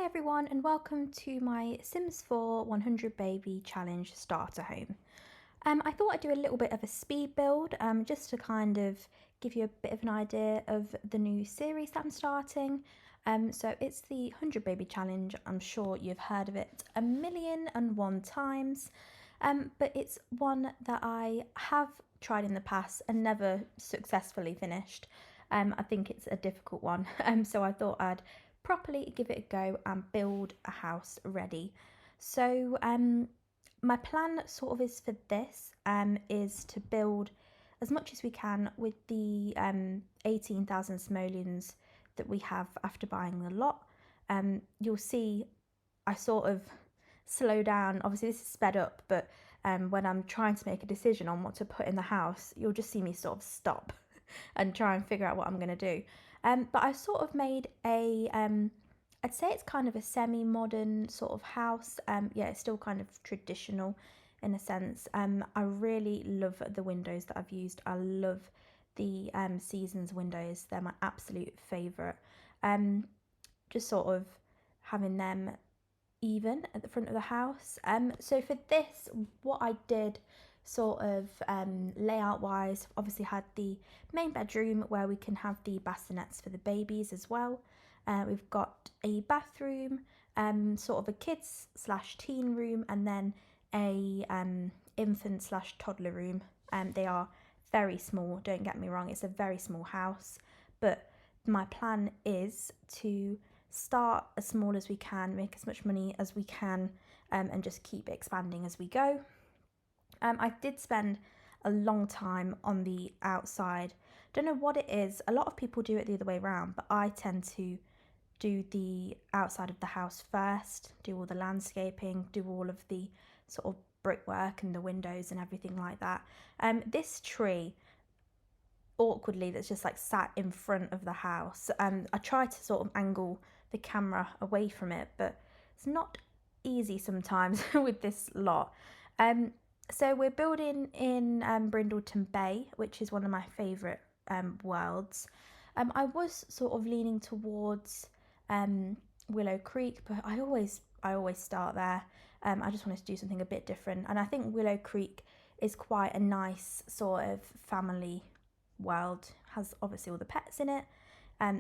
Hi everyone and welcome to my Sims 4 100 Baby Challenge starter home. I thought I'd do a little bit of a speed build just to kind of give you a bit of an idea of the new series that I'm starting. So it's the 100 Baby Challenge. I'm sure you've heard of it a million and one times, but it's one that I have tried in the past and never successfully finished. I think it's a difficult one, so I thought I'd properly give it a go and build a house ready. So my plan sort of is for this is to build as much as we can with the 18,000 simoleons that we have after buying the lot. You'll see I sort of slow down. Obviously this is sped up, but when I'm trying to make a decision on what to put in the house, you'll just see me sort of stop and try and figure out what I'm going to do. But I sort of made a, I'd say it's kind of a semi-modern sort of house. Yeah, it's still kind of traditional in a sense. I really love the windows that I've used. I love the Seasons windows. They're my absolute favourite. Just sort of having them even at the front of the house. So for this, what I did sort of layout wise, obviously had the main bedroom where we can have the bassinets for the babies as well. We've got a bathroom, sort of a kids slash teen room, and then a infant slash toddler room. They are very small, don't get me wrong, it's a very small house, but my plan is to start as small as we can, make as much money as we can, and just keep expanding as we go. I did spend a long time on the outside. Don't know what it is. A lot of people do it the other way around, but I tend to do the outside of the house first, do all the landscaping, do all of the sort of brickwork and the windows and everything like that. This tree, awkwardly, that's just like sat in front of the house. I try to sort of angle the camera away from it, but it's not easy sometimes with this lot. So we're building in Brindleton Bay, which is one of my favourite worlds. I was sort of leaning towards Willow Creek, but I always start there. I just wanted to do something a bit different, and I think Willow Creek is quite a nice sort of family world. Has obviously all the pets in it.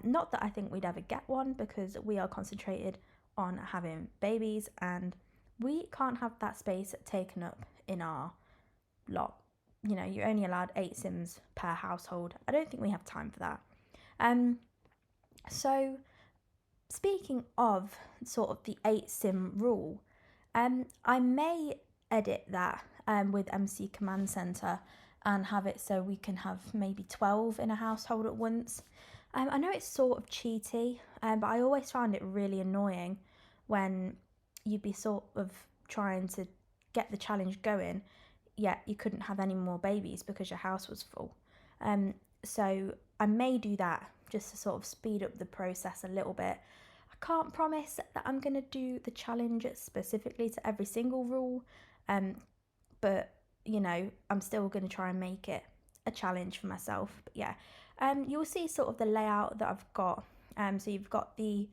Not that I think we'd ever get one because we are concentrated on having babies and we can't have that space taken up in our lot. You know, you're only allowed 8 Sims per household. I don't think we have time for that. So speaking of sort of the 8 Sim rule, I may edit that with MC Command Center and have it so we can have maybe 12 in a household at once. I know it's sort of cheaty, but I always found it really annoying when you'd be sort of trying to get the challenge going, yet you couldn't have any more babies because your house was full. So I may do that just to sort of speed up the process a little bit. I can't promise that I'm going to do the challenge specifically to every single rule, but you know, I'm still going to try and make it a challenge for myself. But yeah, you'll see sort of the layout that I've got. So you've got the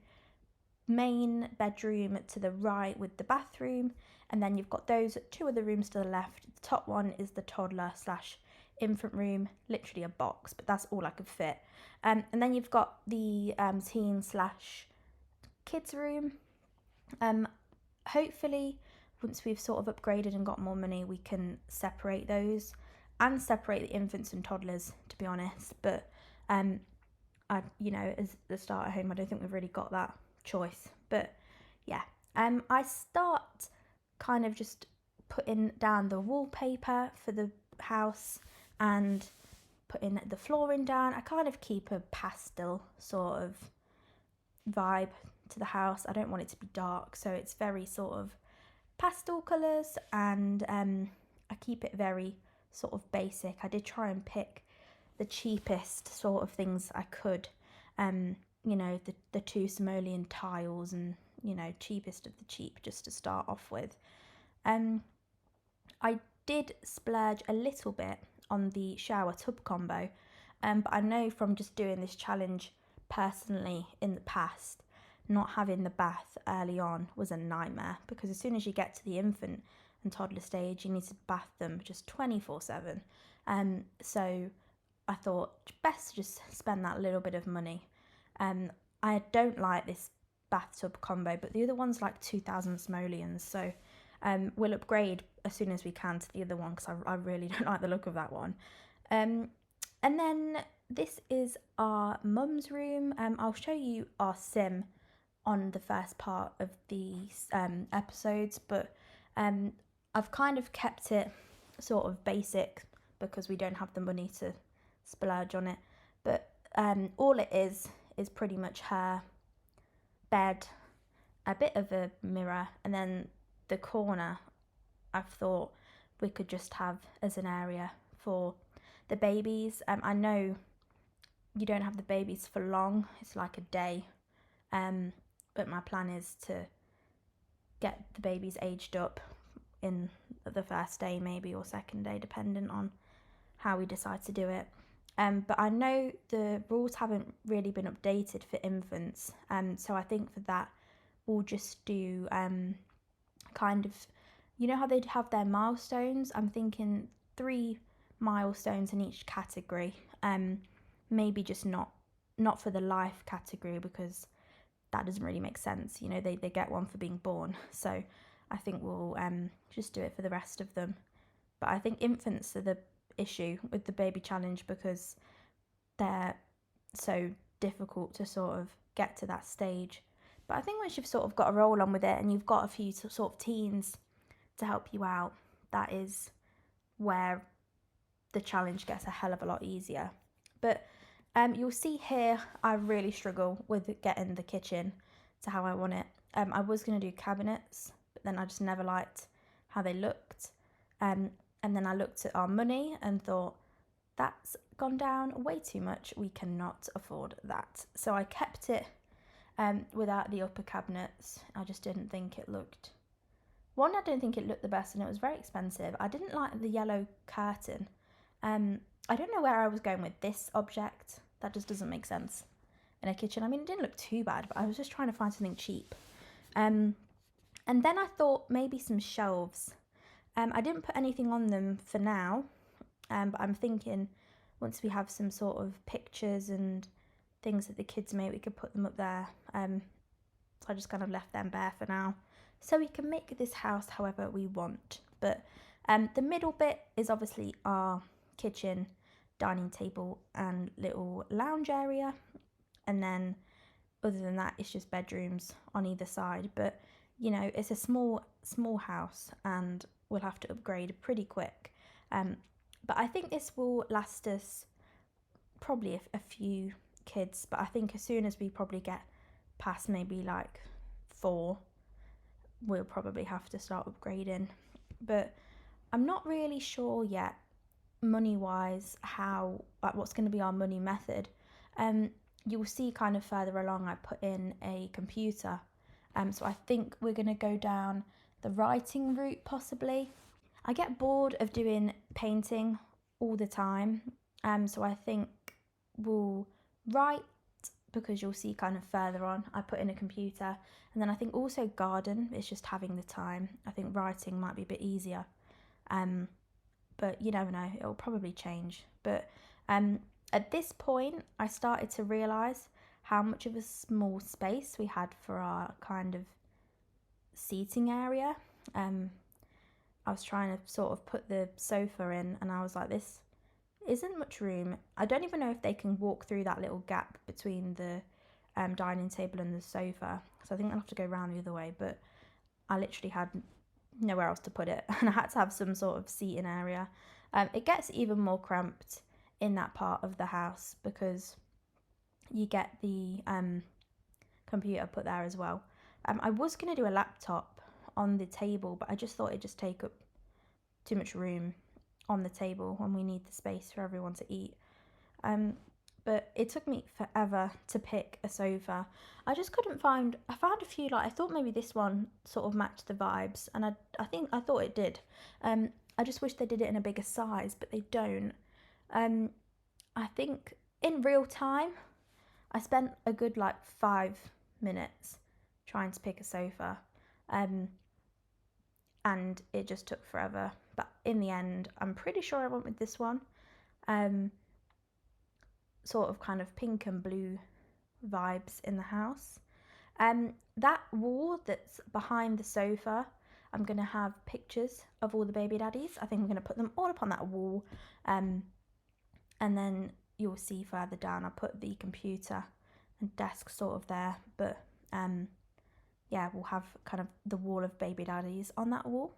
main bedroom to the right with the bathroom, and then you've got those 2 other rooms to the left. The top one is the toddler slash infant room, literally a box, but that's all I could fit. And then you've got the teen slash kids room. Hopefully once we've sort of upgraded and got more money, we can separate those and separate the infants and toddlers, to be honest. But I, you know, as the starter home, I don't think we've really got that choice. But yeah, I start kind of just putting down the wallpaper for the house and putting the flooring down. I kind of keep a pastel sort of vibe to the house. I don't want it to be dark, so it's very sort of pastel colours, and I keep it very sort of basic. I did try and pick the cheapest sort of things I could, you know, the 2 simoleon tiles and, you know, cheapest of the cheap just to start off with. I did splurge a little bit on the shower tub combo, but I know from just doing this challenge personally in the past, not having the bath early on was a nightmare, because as soon as you get to the infant and toddler stage, you need to bath them just 24/7. So I thought best to just spend that little bit of money. I don't like this bathtub combo, but the other one's like 2,000 simoleons, so we'll upgrade as soon as we can to the other one, because I really don't like the look of that one. And then this is our mum's room. I'll show you our sim on the first part of these episodes, but I've kind of kept it sort of basic because we don't have the money to splurge on it. But all it is pretty much her bed, a bit of a mirror, and then the corner I've thought we could just have as an area for the babies. I know you don't have the babies for long, it's like a day, but my plan is to get the babies aged up in the first day maybe, or second day, depending on how we decide to do it. But I know the rules haven't really been updated for infants, so I think for that we'll just do kind of, you know how they'd have their milestones? I'm thinking 3 milestones in each category. Maybe just not for the life category, because that doesn't really make sense. You know, they get one for being born. So I think we'll just do it for the rest of them. But I think infants are the issue with the baby challenge, because they're so difficult to sort of get to that stage. But I think once you've sort of got a roll on with it and you've got a few sort of teens to help you out, that is where the challenge gets a hell of a lot easier. But you'll see here I really struggle with getting the kitchen to how I want it. I was going to do cabinets, but then I just never liked how they looked. And then I looked at our money and thought, that's gone down way too much. We cannot afford that. So I kept it without the upper cabinets. I just didn't think it looked... One, I don't think it looked the best, and it was very expensive. I didn't like the yellow curtain. I don't know where I was going with this object. That just doesn't make sense in a kitchen. I mean, it didn't look too bad, but I was just trying to find something cheap. And then I thought maybe some shelves. I didn't put anything on them for now, but I'm thinking once we have some sort of pictures and things that the kids made, we could put them up there. So I just kind of left them bare for now, so we can make this house however we want. But the middle bit is obviously our kitchen, dining table and little lounge area, and then other than that it's just bedrooms on either side. But you know, it's a small house and we'll have to upgrade pretty quick. But I think this will last us probably a few kids, but I think as soon as we probably get past maybe like 4, we'll probably have to start upgrading. But I'm not really sure yet, money wise, how, like, what's going to be our money method. You'll see kind of further along I put in a computer, so I think we're going to go down the writing route possibly. I get bored of doing painting all the time, so I think we'll write, because you'll see kind of further on I put in a computer. And then I think also garden, it's just having the time. I think writing might be a bit easier, but you never know, it'll probably change. But at this point I started to realise how much of a small space we had for our kind of seating area. I was trying to sort of put the sofa in and I was like, this isn't much room. I don't even know if they can walk through that little gap between the dining table and the sofa, so I think I'll have to go around the other way. But I literally had nowhere else to put it and I had to have some sort of seating area. It gets even more cramped in that part of the house because you get the computer put there as well. I was going to do a laptop on the table, but I just thought it'd just take up too much room on the table when we need the space for everyone to eat. But it took me forever to pick a sofa. I just couldn't find, I found a few, like I thought maybe this one sort of matched the vibes, and I thought it did. I just wish they did it in a bigger size, but they don't. I think in real time I spent a good like 5 minutes trying to pick a sofa, and it just took forever. But in the end, I'm pretty sure I went with this one. Sort of kind of pink and blue vibes in the house. That wall that's behind the sofa, I'm going to have pictures of all the baby daddies. I think I'm going to put them all up on that wall. And then you'll see further down, I put the computer and desk sort of there. But yeah, we'll have kind of the wall of baby daddies on that wall.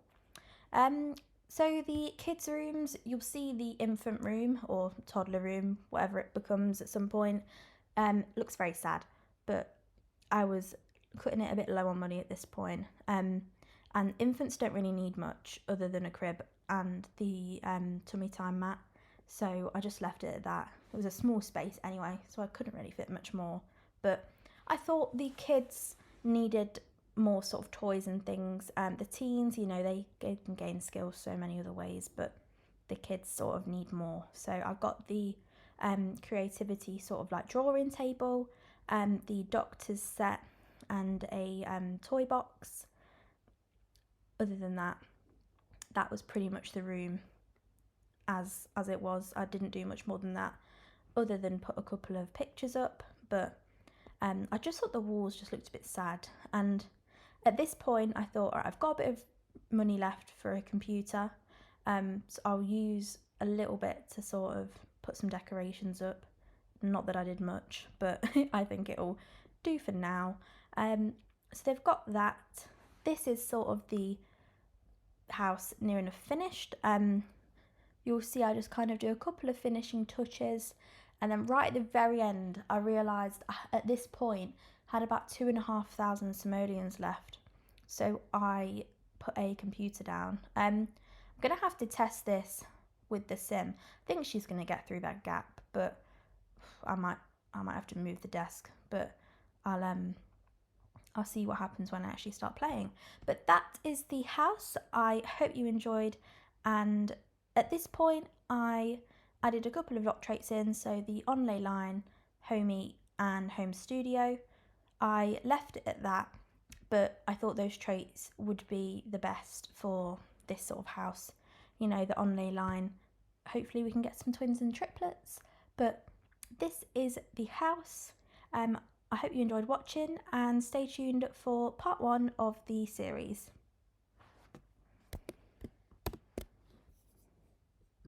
So the kids' rooms, you'll see the infant room or toddler room, whatever it becomes at some point. Looks very sad, but I was cutting it a bit low on money at this point. And infants don't really need much other than a crib and the tummy time mat. So I just left it at that. It was a small space anyway, so I couldn't really fit much more. But I thought the kids needed more sort of toys and things. The teens, you know, they can gain skills so many other ways, but the kids sort of need more. So I've got the creativity sort of like drawing table, the doctor's set, and a toy box. Other than that, that was pretty much the room as it was. I didn't do much more than that, other than put a couple of pictures up. But I just thought the walls just looked a bit sad. And at this point, I thought, all right, I've got a bit of money left for a computer. So I'll use a little bit to sort of put some decorations up. Not that I did much, but I think it'll do for now. So they've got that. This is sort of the house near enough finished. You'll see I just kind of do a couple of finishing touches, and then right at the very end I realised at this point I had about 2,500 simoleons left, so I put a computer down. I'm gonna have to test this with the sim. I think she's gonna get through that gap, but I might have to move the desk, but I'll see what happens when I actually start playing. But that is the house. I hope you enjoyed, and at this point I added a couple of lock traits in, so the onlay line, homey and home studio. I left it at that, but I thought those traits would be the best for this sort of house. You know, the onlay line, hopefully we can get some twins and triplets. But this is the house. I hope you enjoyed watching, and stay tuned for part 1 of the series.